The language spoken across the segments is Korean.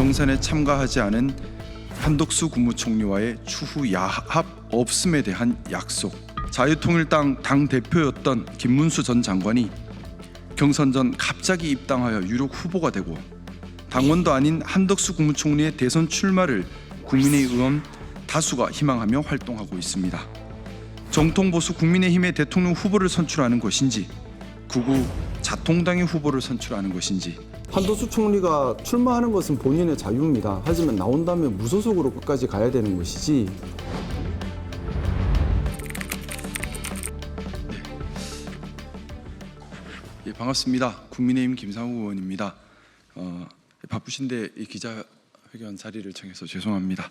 경선에 참가하지 않은 한덕수 국무총리와의 추후 야합 없음에 대한 약속. 자유통일당 당대표였던 김문수 전 장관이 경선 전 갑자기 입당하여 유력 후보가 되고 당원도 아닌 한덕수 국무총리의 대선 출마를 국민의 의원 다수가 희망하며 활동하고 있습니다. 정통보수 국민의힘의 대통령 후보를 선출하는 것인지 극우 자통당의 후보를 선출하는 것인지. 한덕수 총리가 출마하는 것은 본인의 자유입니다. 하지만 나온다면 무소속으로 끝까지 가야 되는 것이지. 예, 반갑습니다. 국민의힘 김상우 의원입니다. 바쁘신데 이 기자회견 자리를 청해서 죄송합니다.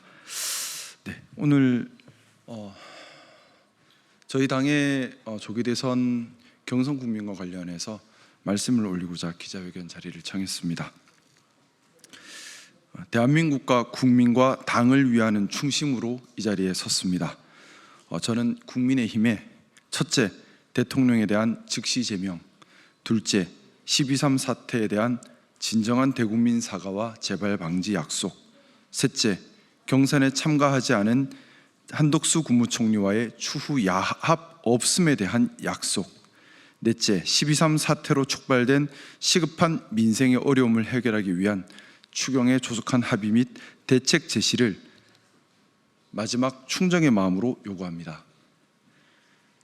네, 오늘 저희 당의 조기 대선 경선 국민과 관련해서 말씀을 올리고자 기자회견 자리를 청했습니다. 대한민국과 국민과 당을 위하는 충심으로 이 자리에 섰습니다. 저는 국민의힘의 첫째, 대통령에 대한 즉시 제명, 둘째, 12.3 사태에 대한 진정한 대국민 사과와 재발 방지 약속, 셋째, 경선에 참가하지 않은 한덕수 국무총리와의 추후 야합 없음에 대한 약속, 넷째, 12.3 사태로 촉발된 시급한 민생의 어려움을 해결하기 위한 추경의 조속한 합의 및 대책 제시를 마지막 충정의 마음으로 요구합니다.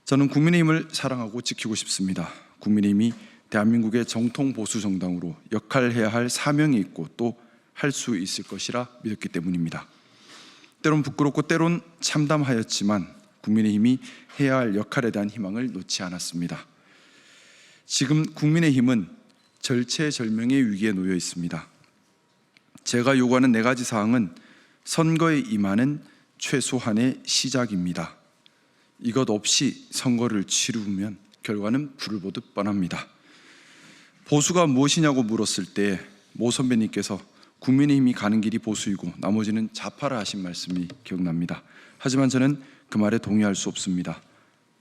저는 국민의힘을 사랑하고 지키고 싶습니다. 국민의힘이 대한민국의 정통 보수 정당으로 역할해야 할 사명이 있고 또 할 수 있을 것이라 믿었기 때문입니다. 때론 부끄럽고 때론 참담하였지만 국민의힘이 해야 할 역할에 대한 희망을 놓지 않았습니다. 지금 국민의힘은 절체절명의 위기에 놓여 있습니다. 제가 요구하는 4가지 사항은 선거에 임하는 최소한의 시작입니다. 이것 없이 선거를 치르면 결과는 불을 보듯 뻔합니다. 보수가 무엇이냐고 물었을 때 모 선배님께서 국민의힘이 가는 길이 보수이고 나머지는 좌파라 하신 말씀이 기억납니다. 하지만 저는 그 말에 동의할 수 없습니다.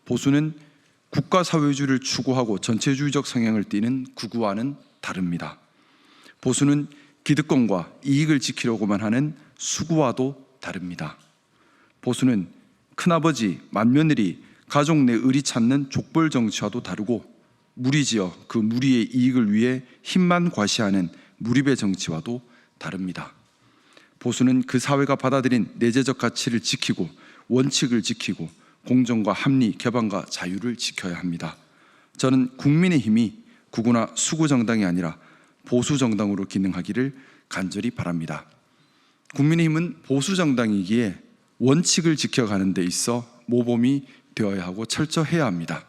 보수는 국가 사회주의를 추구하고 전체주의적 성향을 띠는 극우와는 다릅니다. 보수는 기득권과 이익을 지키려고만 하는 수구와도 다릅니다. 보수는 큰아버지, 맏며느리, 가족 내 의리 찾는 족벌 정치와도 다르고 무리지어 그 무리의 이익을 위해 힘만 과시하는 무리배 정치와도 다릅니다. 보수는 그 사회가 받아들인 내재적 가치를 지키고 원칙을 지키고 공정과 합리, 개방과 자유를 지켜야 합니다. 저는 국민의힘이 극우나 수구 정당이 아니라 보수 정당으로 기능하기를 간절히 바랍니다. 국민의힘은 보수 정당이기에 원칙을 지켜가는 데 있어 모범이 되어야 하고 철저해야 합니다.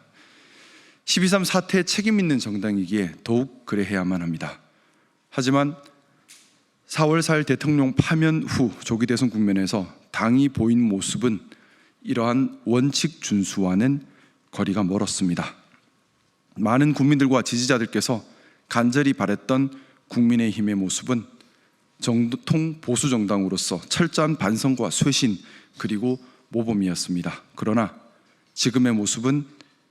12.3 사태에 책임 있는 정당이기에 더욱 그래야만 합니다. 하지만 4월 4일 대통령 파면 후 조기 대선 국면에서 당이 보인 모습은 이러한 원칙 준수와는 거리가 멀었습니다. 많은 국민들과 지지자들께서 간절히 바랬던 국민의힘의 모습은 정통 보수 정당으로서 철저한 반성과 쇄신 그리고 모범이었습니다. 그러나 지금의 모습은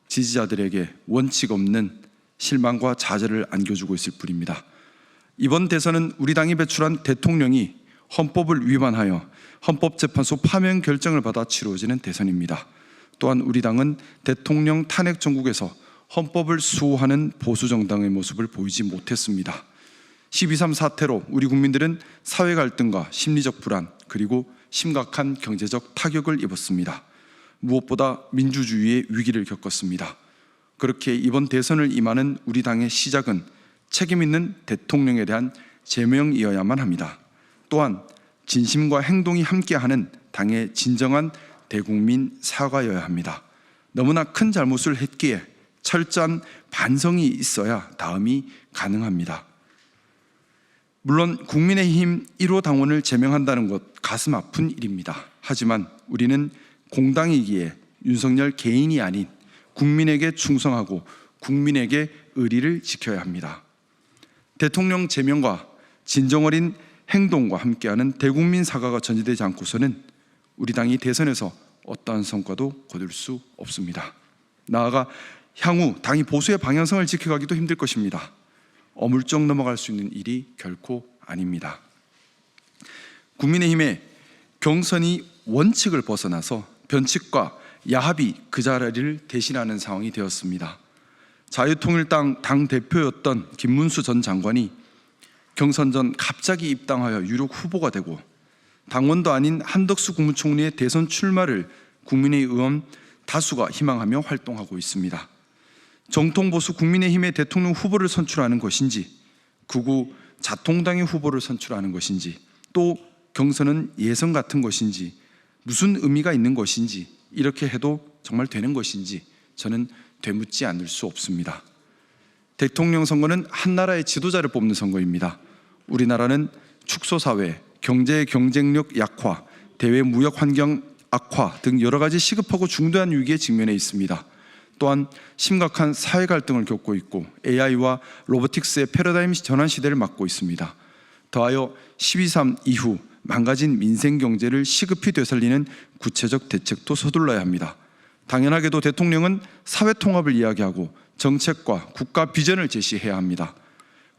지지자들에게 원칙 없는 실망과 좌절을 안겨주고 있을 뿐입니다. 이번 대선은 우리 당이 배출한 대통령이 헌법을 위반하여 헌법재판소 파면 결정을 받아 치루어지는 대선입니다. 또한 우리 당은 대통령 탄핵 정국에서 헌법을 수호하는 보수 정당의 모습을 보이지 못했습니다. 12.3 사태로 우리 국민들은 사회 갈등과 심리적 불안 그리고 심각한 경제적 타격을 입었습니다. 무엇보다 민주주의의 위기를 겪었습니다. 그렇게 이번 대선을 임하는 우리 당의 시작은 책임 있는 대통령에 대한 제명이어야만 합니다. 또한 진심과 행동이 함께하는 당의 진정한 대국민 사과여야 합니다. 너무나 큰 잘못을 했기에 철저한 반성이 있어야 다음이 가능합니다. 물론 국민의힘 1호 당원을 제명한다는 것 가슴 아픈 일입니다. 하지만 우리는 공당이기에 윤석열 개인이 아닌 국민에게 충성하고 국민에게 의리를 지켜야 합니다. 대통령 제명과 진정어린 행동과 함께하는 대국민 사과가 전제되지 않고서는 우리 당이 대선에서 어떠한 성과도 거둘 수 없습니다. 나아가 향후 당이 보수의 방향성을 지켜가기도 힘들 것입니다. 어물쩍 넘어갈 수 있는 일이 결코 아닙니다. 국민의힘의 경선이 원칙을 벗어나서 변칙과 야합이 그 자리를 대신하는 상황이 되었습니다. 자유통일당 당대표였던 김문수 전 장관이 경선 전 갑자기 입당하여 유력 후보가 되고, 당원도 아닌 한덕수 국무총리의 대선 출마를 국민의 의원 다수가 희망하며 활동하고 있습니다. 정통보수 국민의힘의 대통령 후보를 선출하는 것인지, 극우 자통당의 후보를 선출하는 것인지, 또 경선은 예선 같은 것인지, 무슨 의미가 있는 것인지, 이렇게 해도 정말 되는 것인지 저는 되묻지 않을 수 없습니다. 대통령 선거는 한 나라의 지도자를 뽑는 선거입니다. 우리나라는 축소사회, 경제 경쟁력 약화, 대외 무역 환경 악화 등 여러 가지 시급하고 중대한 위기에 직면해 있습니다. 또한 심각한 사회 갈등을 겪고 있고, AI와 로보틱스의 패러다임 전환 시대를 맞고 있습니다. 더하여 12.3 이후 망가진 민생 경제를 시급히 되살리는 구체적 대책도 서둘러야 합니다. 당연하게도 대통령은 사회 통합을 이야기하고 정책과 국가 비전을 제시해야 합니다.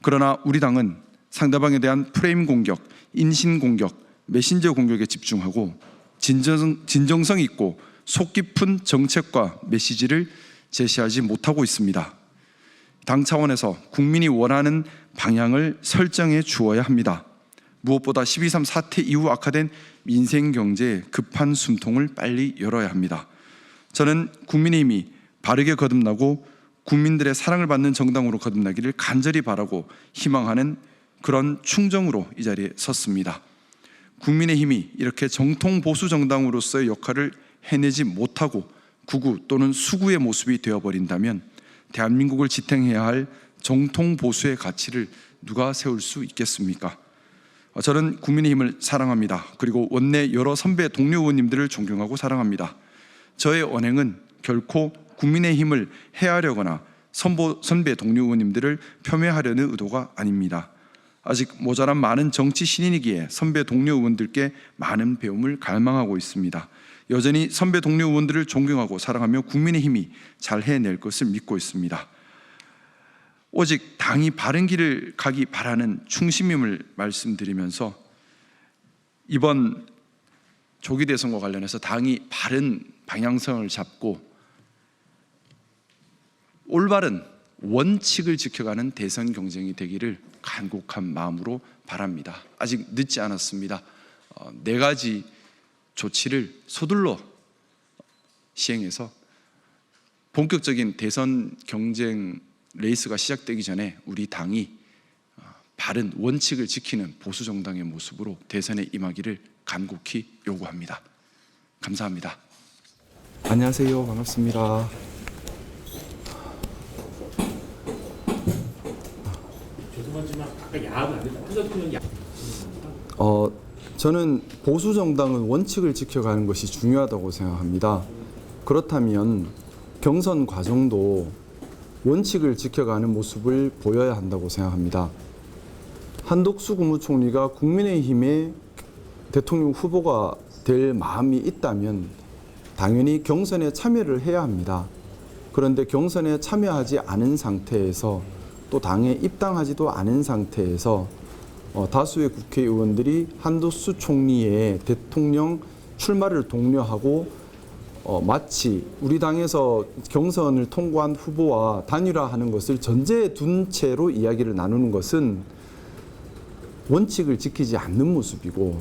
그러나 우리 당은 상대방에 대한 프레임 공격, 인신 공격, 메신저 공격에 집중하고 진정성 있고 속 깊은 정책과 메시지를 제시하지 못하고 있습니다. 당 차원에서 국민이 원하는 방향을 설정해 주어야 합니다. 무엇보다 12.3 사태 이후 악화된 민생 경제의 급한 숨통을 빨리 열어야 합니다. 저는 국민의힘이 바르게 거듭나고 국민들의 사랑을 받는 정당으로 거듭나기를 간절히 바라고 희망하는 그런 충정으로 이 자리에 섰습니다. 국민의힘이 이렇게 정통 보수 정당으로서의 역할을 해내지 못하고 극우 또는 수구의 모습이 되어버린다면 대한민국을 지탱해야 할 정통 보수의 가치를 누가 세울 수 있겠습니까? 저는 국민의힘을 사랑합니다. 그리고 원내 여러 선배 동료 의원님들을 존경하고 사랑합니다. 저의 언행은 결코 국민의힘을 해하려거나 선배 동료 의원님들을 폄훼하려는 의도가 아닙니다. 아직 모자란 많은 정치 신인이기에 선배 동료 의원들께 많은 배움을 갈망하고 있습니다. 여전히 선배 동료 의원들을 존경하고 사랑하며 국민의힘이 잘 해낼 것을 믿고 있습니다. 오직 당이 바른 길을 가기 바라는 충심임을 말씀드리면서, 이번 조기 대선과 관련해서 당이 바른 방향성을 잡고 올바른 원칙을 지켜가는 대선 경쟁이 되기를 간곡한 마음으로 바랍니다. 아직 늦지 않았습니다. 4가지 조치를 서둘러 시행해서 본격적인 대선 경쟁 레이스가 시작되기 전에 우리 당이 바른 원칙을 지키는 보수 정당의 모습으로 대선에 임하기를 간곡히 요구합니다. 감사합니다. 안녕하세요. 반갑습니다. 죄송하지만 아까 야합은 안 된다. 한덕수는 야합. 저는 보수 정당은 원칙을 지켜가는 것이 중요하다고 생각합니다. 그렇다면 경선 과정도 원칙을 지켜가는 모습을 보여야 한다고 생각합니다. 한덕수 국무총리가 국민의힘의 대통령 후보가 될 마음이 있다면 당연히 경선에 참여를 해야 합니다. 그런데 경선에 참여하지 않은 상태에서 또 당에 입당하지도 않은 상태에서 다수의 국회의원들이 한덕수 총리의 대통령 출마를 독려하고 마치 우리 당에서 경선을 통과한 후보와 단일화하는 것을 전제에 둔 채로 이야기를 나누는 것은 원칙을 지키지 않는 모습이고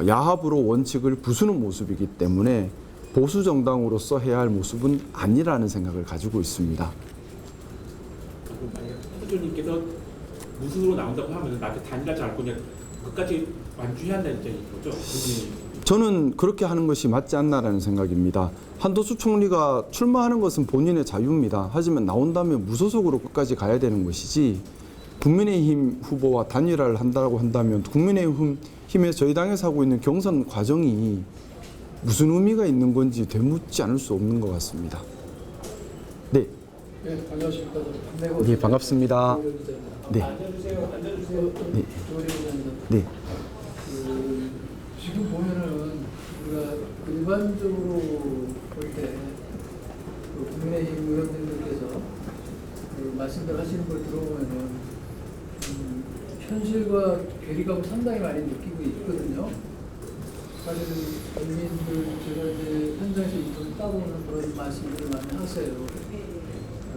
야합으로 원칙을 부수는 모습이기 때문에 보수 정당으로서 해야 할 모습은 아니라는 생각을 가지고 있습니다. 한덕수님께서 무슨으로 나온다고 하면 나한테 단일하지 않고 그냥 끝까지 완주해야 한다는 입장인 거죠? 저는 그렇게 하는 것이 맞지 않나라는 생각입니다. 한덕수 총리가 출마하는 것은 본인의 자유입니다. 하지만 나온다면 무소속으로 끝까지 가야 되는 것이지, 국민의힘 후보와 단일화를 한다고 한다면 국민의힘에 저희 당에서 하고 있는 경선 과정이 무슨 의미가 있는 건지 되묻지 않을 수 없는 것 같습니다. 네. 네, 안녕하십니까. 네, 반갑습니다. 네. 앉아주세요. 네. 네. 지금 보면은 우리가 일반적으로 볼 때 국민의힘 의원님들께서 말씀들 하시는 걸 들어보면은 현실과 괴리감을 상당히 많이 느끼고 있거든요. 사실은 국민들 제가 이제 현장에서 인터뷰 따보는 그런 말씀들을 많이 하세요.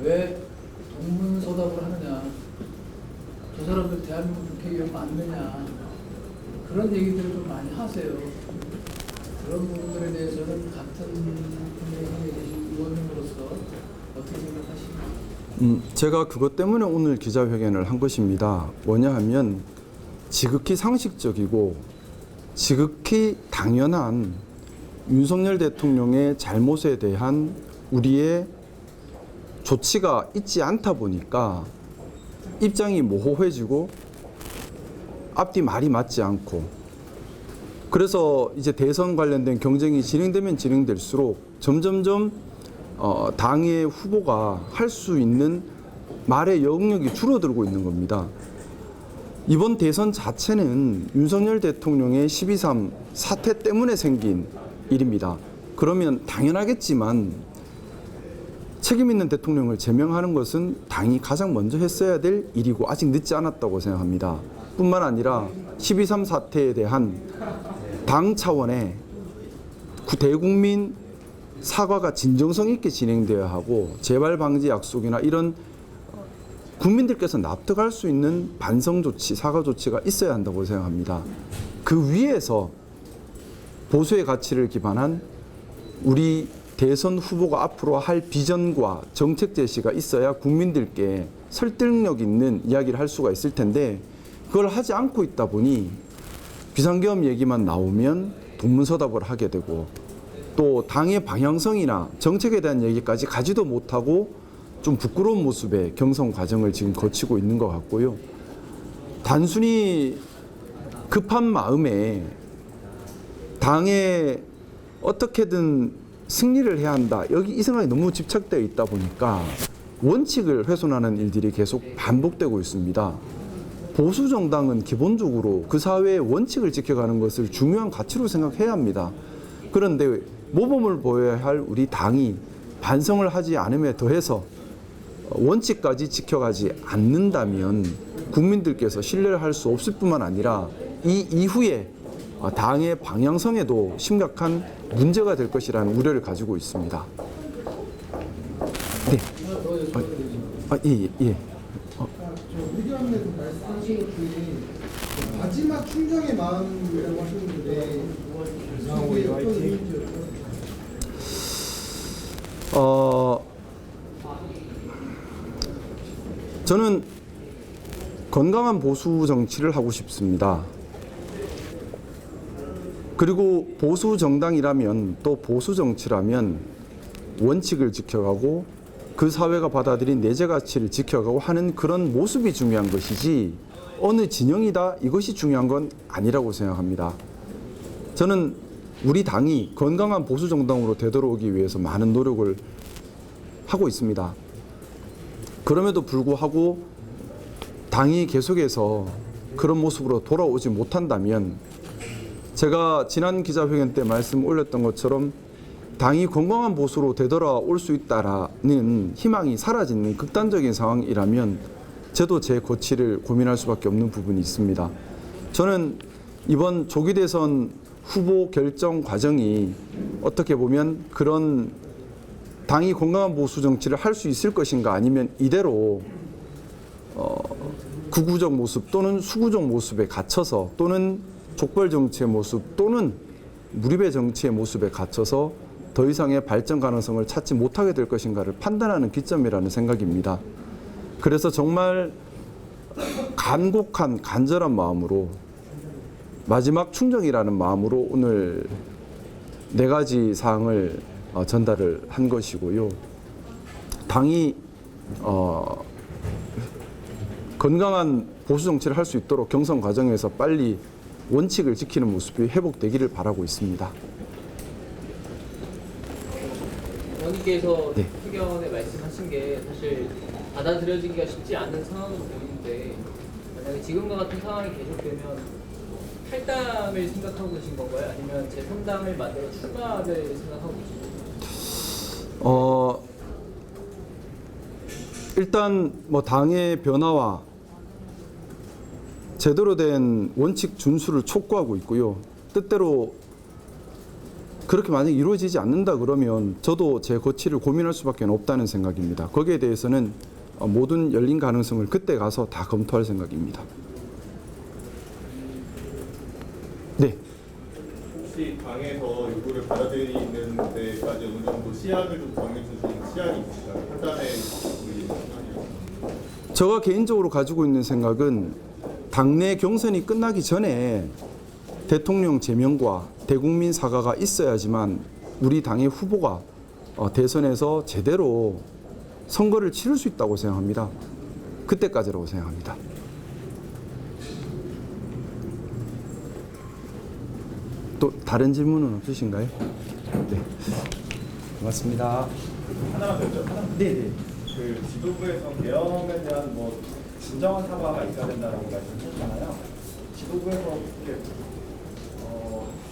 왜 동문서답을 하느냐? 저 사람들 대한민국 국회의원 맞느냐? 그런 얘기들을 좀 많이 하세요. 그런 부분들에 대해서는 같은 국민의힘에 계신 의원님으로서 어떻게 생각하십니까? 제가 그것 때문에 오늘 기자회견을 한 것입니다. 뭐냐 하면 지극히 상식적이고 지극히 당연한 윤석열 대통령의 잘못에 대한 우리의 조치가 있지 않다 보니까 입장이 모호해지고 앞뒤 말이 맞지 않고, 그래서 이제 대선 관련된 경쟁이 진행되면 진행될수록 점점점 당의 후보가 할 수 있는 말의 영역이 줄어들고 있는 겁니다. 이번 대선 자체는 윤석열 대통령의 12.3 사태 때문에 생긴 일입니다. 그러면 당연하겠지만 책임 있는 대통령을 제명하는 것은 당이 가장 먼저 했어야 될 일이고 아직 늦지 않았다고 생각합니다. 뿐만 아니라 12.3 사태에 대한 당 차원의 대국민 사과가 진정성 있게 진행되어야 하고, 재발 방지 약속이나 이런 국민들께서 납득할 수 있는 반성 조치, 사과 조치가 있어야 한다고 생각합니다. 그 위에서 보수의 가치를 기반한 우리 대선 후보가 앞으로 할 비전과 정책 제시가 있어야 국민들께 설득력 있는 이야기를 할 수가 있을 텐데, 그걸 하지 않고 있다 보니 비상계엄 얘기만 나오면 동문서답을 하게 되고, 또 당의 방향성이나 정책에 대한 얘기까지 가지도 못하고 좀 부끄러운 모습의 경선 과정을 지금 거치고 있는 것 같고요. 단순히 급한 마음에 당에 어떻게든 승리를 해야 한다, 여기 이 생각이 너무 집착되어 있다 보니까 원칙을 훼손하는 일들이 계속 반복되고 있습니다. 보수 정당은 기본적으로 그 사회의 원칙을 지켜가는 것을 중요한 가치로 생각해야 합니다. 그런데 모범을 보여야 할 우리 당이 반성을 하지 않음에 더해서 원칙까지 지켜가지 않는다면 국민들께서 신뢰를 할 수 없을 뿐만 아니라 이 이후에 당의 방향성에도 심각한 문제가 될 것이라는 우려를 가지고 있습니다. 네. 예. 의견에서 말씀하셨듯이 마지막 충정의 마음이라고 하셨는데 이게 어떤 의미인지 저는 건강한 보수 정치를 하고 싶습니다. 그리고 보수 정당이라면, 또 보수 정치라면 원칙을 지켜가고 그 사회가 받아들인 내재 가치를 지켜가고 하는 그런 모습이 중요한 것이지, 어느 진영이다 이것이 중요한 건 아니라고 생각합니다. 저는 우리 당이 건강한 보수 정당으로 되돌아오기 위해서 많은 노력을 하고 있습니다. 그럼에도 불구하고 당이 계속해서 그런 모습으로 돌아오지 못한다면, 제가 지난 기자회견 때 말씀 올렸던 것처럼 당이 건강한 보수로 되돌아올 수 있다라는 희망이 사라지는 극단적인 상황이라면 저도 제 거취를 고민할 수밖에 없는 부분이 있습니다. 저는 이번 조기 대선 후보 결정 과정이 어떻게 보면 그런 당이 건강한 보수 정치를 할 수 있을 것인가, 아니면 이대로 극우적 모습 또는 수구적 모습에 갇혀서, 또는 족벌 정치의 모습 또는 무리배 정치의 모습에 갇혀서 더 이상의 발전 가능성을 찾지 못하게 될 것인가를 판단하는 기점이라는 생각입니다. 그래서 정말 간곡한 간절한 마음으로, 마지막 충정이라는 마음으로 오늘 4가지 사항을 전달을 한 것이고요. 당이 건강한 보수 정치를 할 수 있도록 경선 과정에서 빨리 원칙을 지키는 모습이 회복되기를 바라고 있습니다. 의원님께서 네. 회견에 말씀하신 게 사실 받아들여지기가 쉽지 않은 상황으로 보이는데, 만약에 지금과 같은 상황이 계속되면 탈당을 생각하고 계신 건가요? 아니면 제3당을 만들어 출마를 생각하고 계신 건가요? 일단 뭐 당의 변화와 제대로 된 원칙 준수를 촉구하고 있고요. 뜻대로 그렇게 만약에 이루어지지 않는다 그러면 저도 제 거취를 고민할 수밖에 없다는 생각입니다. 거기에 대해서는 모든 열린 가능성을 그때 가서 다 검토할 생각입니다. 네. 혹시 당에서 요구를 받아들이는 데까지 어느 정도 시약을 좀 정해주신 시약이 있을까요? 판단의 제가 개인적으로 가지고 있는 생각은 당내 경선이 끝나기 전에 대통령 제명과 대국민 사과가 있어야지만 우리 당의 후보가 대선에서 제대로 선거를 치를 수 있다고 생각합니다. 그때까지라고 생각합니다. 또 다른 질문은 없으신가요? 네. 고맙습니다. 하나만 더 여쭤볼까요? 네. 그 지도부에서 계엄에 대한 뭐 진정한 사과가 있어야 된다라고 말씀하셨잖아요. 지도부에서 이렇게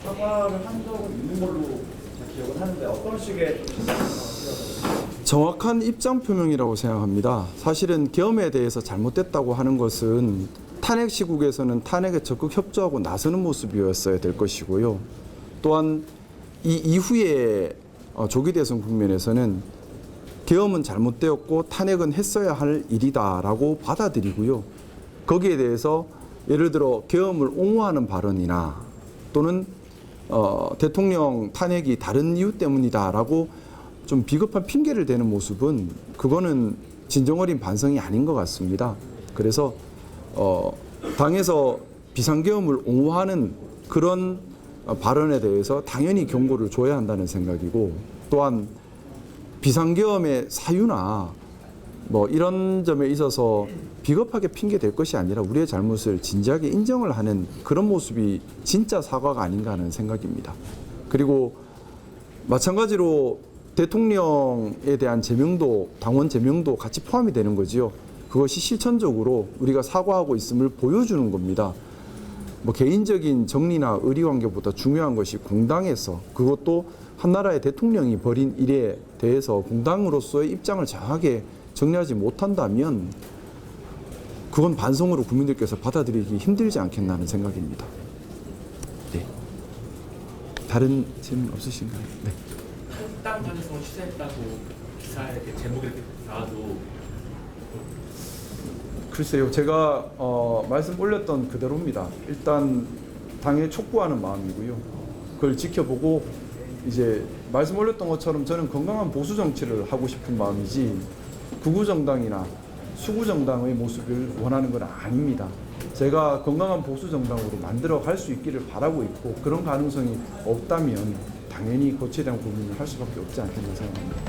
사과를 한 적은 있는 걸로 제가 기억을 하는데 어떤 식의 정확한 입장 표명이라고 생각합니다. 사실은 계엄에 대해서 잘못됐다고 하는 것은 탄핵 시국에서는 탄핵에 적극 협조하고 나서는 모습이었어야 될 것이고요. 또한 이 이후에 조기 대선 국면에서는 계엄은 잘못되었고 탄핵은 했어야 할 일이다라고 받아들이고요. 거기에 대해서 예를 들어 계엄을 옹호하는 발언이나 또는 대통령 탄핵이 다른 이유 때문이다라고 좀 비겁한 핑계를 대는 모습은 그거는 진정어린 반성이 아닌 것 같습니다. 그래서 당에서 비상계엄을 옹호하는 그런 발언에 대해서 당연히 경고를 줘야 한다는 생각이고, 또한 비상계엄의 사유나 뭐 이런 점에 있어서 비겁하게 핑계 댈 것이 아니라 우리의 잘못을 진지하게 인정을 하는 그런 모습이 진짜 사과가 아닌가 하는 생각입니다. 그리고 마찬가지로 대통령에 대한 제명도, 당원 제명도 같이 포함이 되는 거지요. 그것이 실천적으로 우리가 사과하고 있음을 보여주는 겁니다. 뭐 개인적인 정리나 의리 관계보다 중요한 것이 공당에서, 그것도 한 나라의 대통령이 벌인 일에 대해서 공당으로서의 입장을 정확하게 정리하지 못한다면 그건 반성으로 국민들께서 받아들이기 힘들지 않겠나 하는 생각입니다. 네. 다른 질문 없으신가요? 네. 탈당 가능성을 취재했다고 기사에 이렇게 제목이 이렇게 나와도 글쎄요, 제가 말씀 올렸던 그대로입니다. 일단 당에 촉구하는 마음이고요. 그걸 지켜보고 이제 말씀 올렸던 것처럼 저는 건강한 보수 정치를 하고 싶은 마음이지 극우 정당이나 수구 정당의 모습을 원하는 건 아닙니다. 제가 건강한 보수 정당으로 만들어 갈 수 있기를 바라고 있고, 그런 가능성이 없다면 당연히 거치에 대한 고민을 할 수밖에 없지 않겠나 생각합니다.